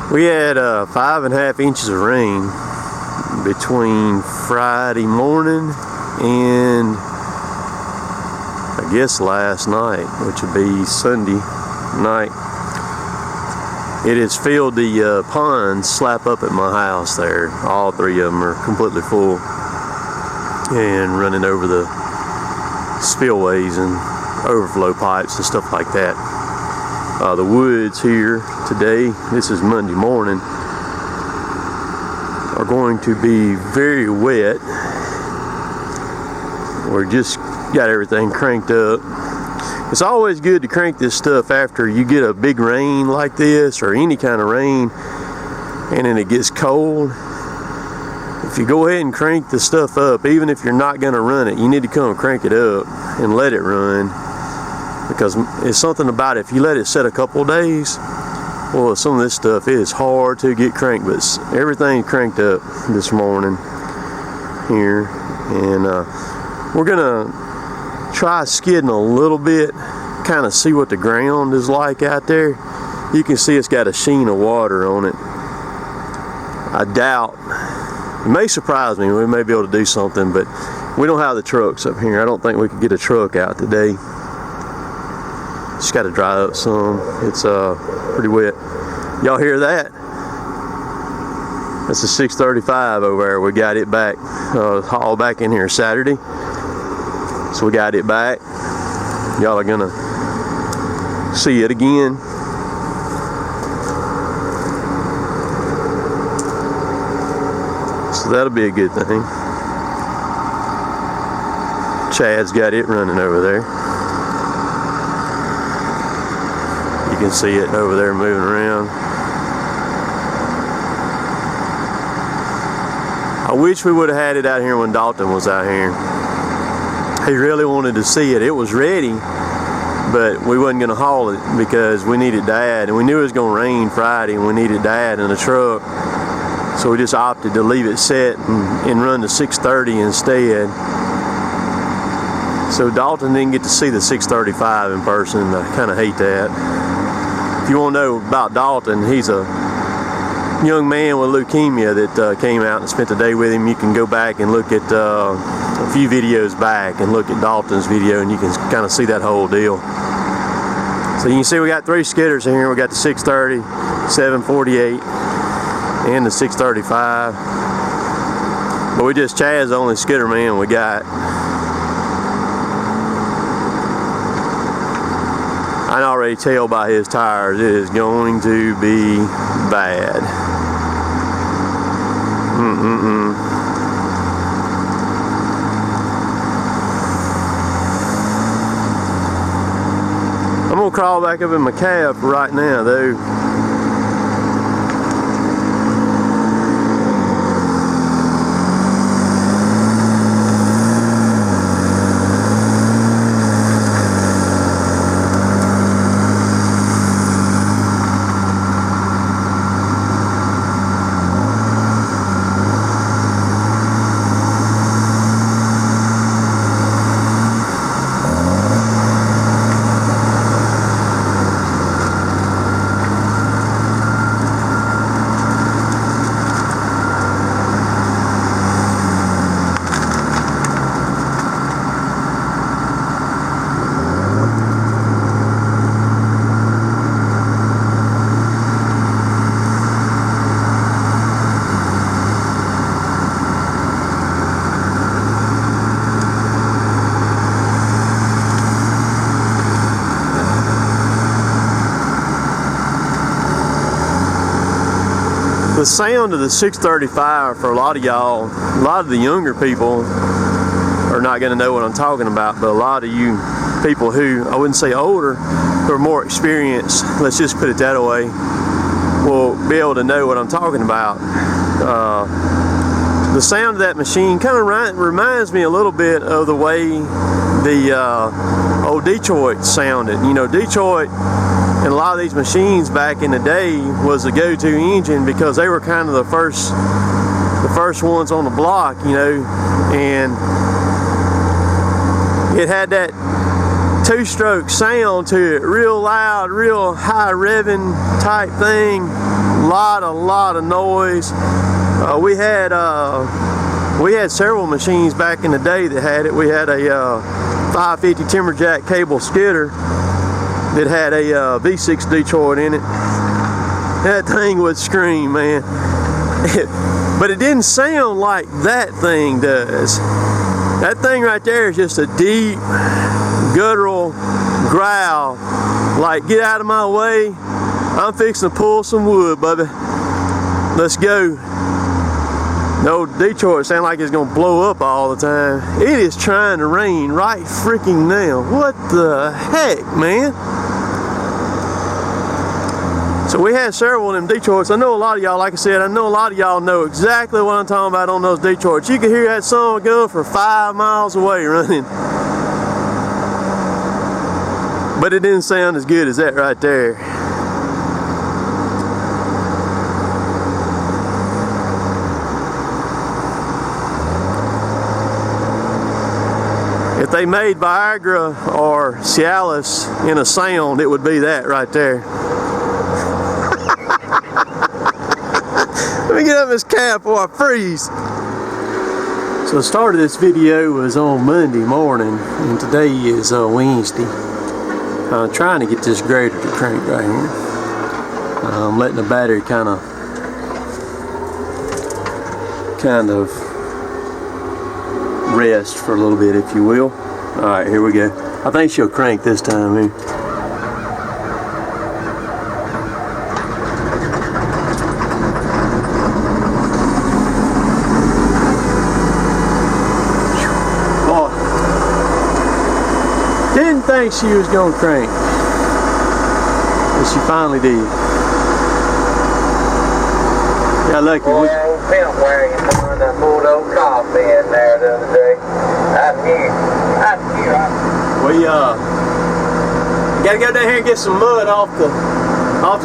We had 5.5 inches of rain between Friday morning and I guess last night, which would be Sunday night. It has filled the ponds slap up at my house there. All three of them are completely full and running over the spillways and overflow pipes and stuff like that. The woods here today, this is Monday morning, are going to be very wet. We're just got everything cranked up. It's always good to crank this stuff after you get a big rain like this, or any kind of rain, and then it gets cold. If you go ahead and crank the stuff up, even if you're not going to run it, you need to come crank it up and let it run, because it's something about it. If you let it set a couple of days, well, some of this stuff is hard to get cranked, but everything's cranked up this morning here, and we're gonna try skidding a little bit, kind of see what the ground is like out there. You can see it's got a sheen of water on it. I doubt, it may surprise me, we may be able to do something, but we don't have the trucks up here. I don't think we could get a truck out today. Just got to dry up some. It's pretty wet. Y'all hear that? That's a 635 over there. We got it back, hauled back in here Saturday. So we got it back. Y'all are gonna see it again. So that'll be a good thing. Chad's got it running over there. You can see it over there moving around. I wish we would have had it out here when Dalton was out here. He really wanted to see it. It was ready, but we wasn't going to haul it because we needed Dad, and we knew it was going to rain Friday, and we needed Dad in the truck. So we just opted to leave it set and run the 630 instead. So Dalton didn't get to see the 635 in person. I kind of hate that. If you want to know about Dalton, he's a young man with leukemia that came out and spent the day with him. You can go back and look at a few videos back and look at Dalton's video, and you can kind of see that whole deal. So you can see we got 3 skidders in here. We got the 630, 748, and the 635. But we just, Chad's the only skidder man we got. I can already tell by his tires it is going to be bad. I'm gonna crawl back up in my cab right now though. The sound of the 635 for a lot of y'all, a lot of the younger people are not going to know what I'm talking about, but a lot of you people who, I wouldn't say older, who are more experienced, let's just put it that way, will be able to know what I'm talking about. The sound of that machine kind of reminds me a little bit of the way the old Detroit sounded. You know, Detroit and a lot of these machines back in the day was a go-to engine because they were kind of the first ones on the block, you know, and it had that two-stroke sound to it, real loud, real high revving type thing. lot of noise. We had several machines back in the day that had it. We had a 550 Timberjack cable skidder that had a V6 Detroit in it. That thing would scream, man. But it didn't sound like that thing does. That thing right there is just a deep, guttural growl. Like, get out of my way. I'm fixing to pull some wood, baby. Let's go. No, Detroit sound like it's gonna blow up all the time. It is trying to rain right freaking now. What the heck, man? So we had several of them Detroits. I know a lot of y'all, like I said, I know a lot of y'all know exactly what I'm talking about on those Detroits. You can hear that song going for 5 miles away running. But it didn't sound as good as that right there. If they made Viagra or Cialis in a sound, it would be that right there. Let me get up this cab before I freeze. So the start of this video was on Monday morning, and today is Wednesday. I'm trying to get this grader to crank right here. I'm letting the battery kind of rest for a little bit, if you will. Alright, here we go. I think she'll crank this time here. Didn't think she was gonna crank, but she finally did. Yeah, lucky. Boy, old pimp wearing one that pulled old coffee in there the other day. I knew. We gotta go down here and get some mud off the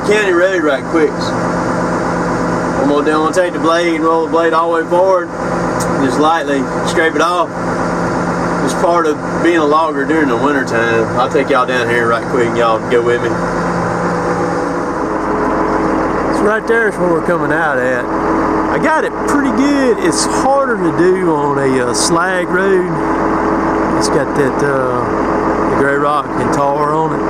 county road right quick. I'm gonna take the blade and roll the blade all the way forward, and just lightly scrape it off. It's part of being a logger during the winter time. I'll take y'all down here right quick and y'all go with me. So right there is where we're coming out at. I got it pretty good. It's harder to do on a slag road. It's got that the gray rock and tar on it.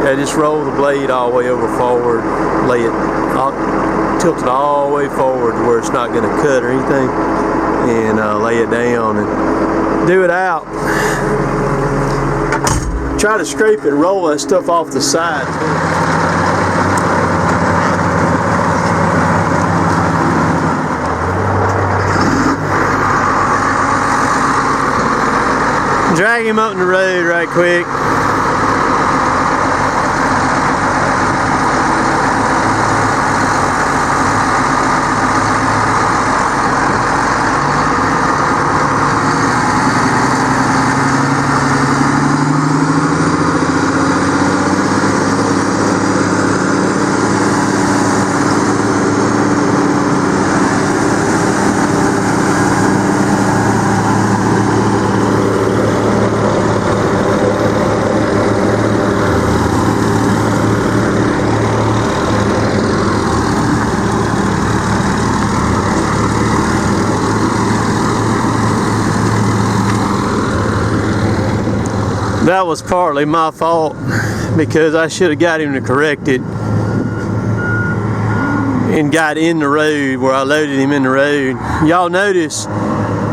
Yeah, just roll the blade all the way over forward, lay it, tilt it all the way forward to where it's not going to cut or anything, and lay it down and do it out. Try to scrape it and roll that stuff off the side. Drag him up in the road right quick. That was partly my fault because I should have got him to correct it and got in the road where I loaded him in the road. Y'all notice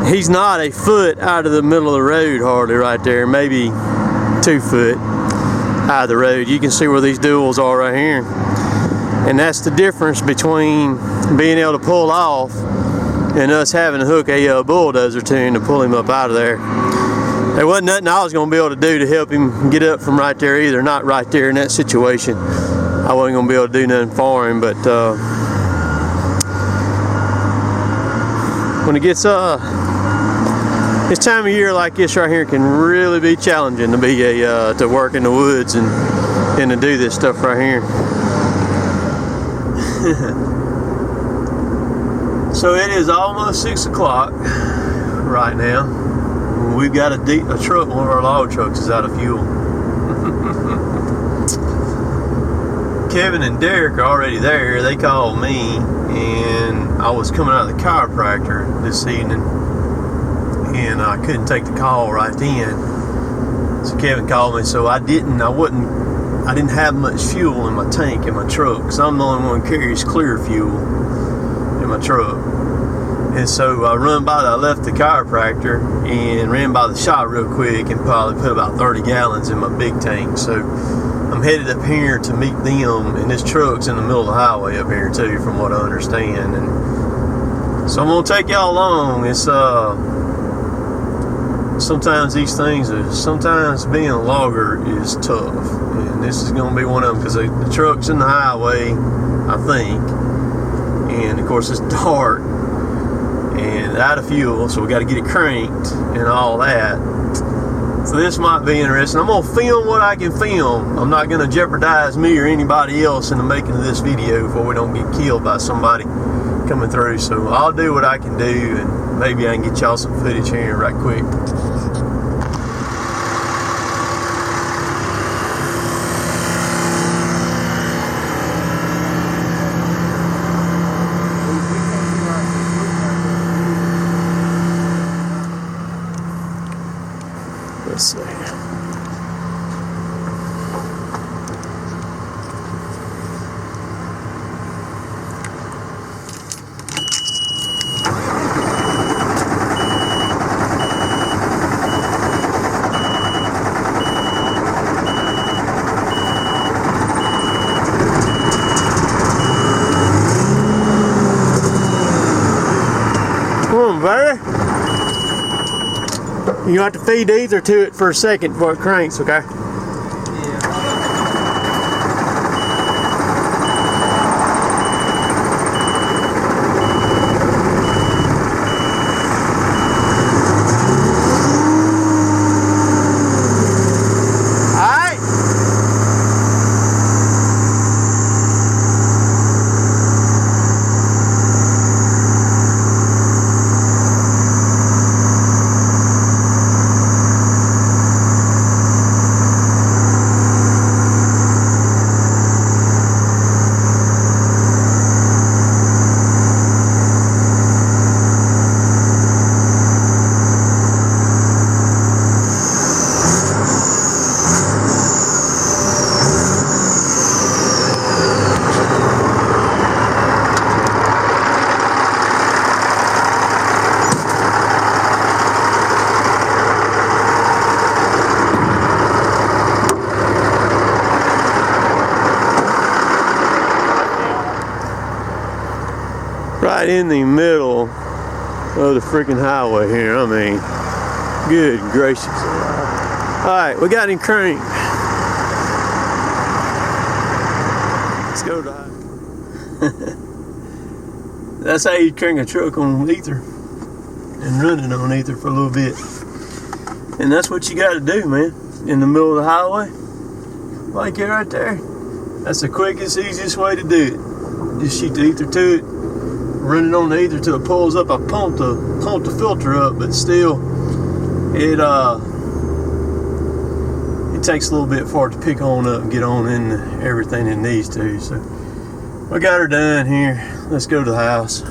he's not a foot out of the middle of the road hardly right there, maybe 2 foot out of the road. You can see where these duals are right here. And that's the difference between being able to pull off and us having to hook a bulldozer to him to pull him up out of there. There wasn't nothing I was going to be able to do to help him get up from right there either. Not right there in that situation. I wasn't going to be able to do nothing for him. But when it gets this time of year like this right here can really be challenging to be to work in the woods and to do this stuff right here. So it is almost 6 o'clock right now. We've got a truck, one of our log trucks is out of fuel. Kevin and Derek are already there. They called me, and I was coming out of the chiropractor this evening, and I couldn't take the call right then. So Kevin called me. So I didn't have much fuel in my tank in my truck, because I'm the only one who carries clear fuel in my truck. And so I left the chiropractor and ran by the shop real quick and probably put about 30 gallons in my big tank. So I'm headed up here to meet them, and this truck's in the middle of the highway up here too, from what I understand. And so I'm gonna take y'all along. It's sometimes these things sometimes being a logger is tough, and this is gonna be one of them, because the truck's in the highway, I think, and of course it's dark and out of fuel, so we got to get it cranked and all that. So this might be interesting. I'm gonna film what I can film. I'm not gonna jeopardize me or anybody else in the making of this video before we don't get killed by somebody coming through. So I'll do what I can do, and maybe I can get y'all some footage here right quick. Let's see. Come on, baby. You have to feed either to it for a second before it cranks, okay? Right in the middle of the freaking highway here. I mean, good gracious. Alright, we got him cranked. Let's go to That's how you crank a truck on ether and run it on ether for a little bit. And that's what you got to do, man. In the middle of the highway, like it right there. That's the quickest, easiest way to do it. Just shoot the ether to it, run it on the ether till it pulls up. I pumped the filter up, but still, it takes a little bit for it to pick on up and get on in everything it needs to. So we got her done here. Let's go to the house.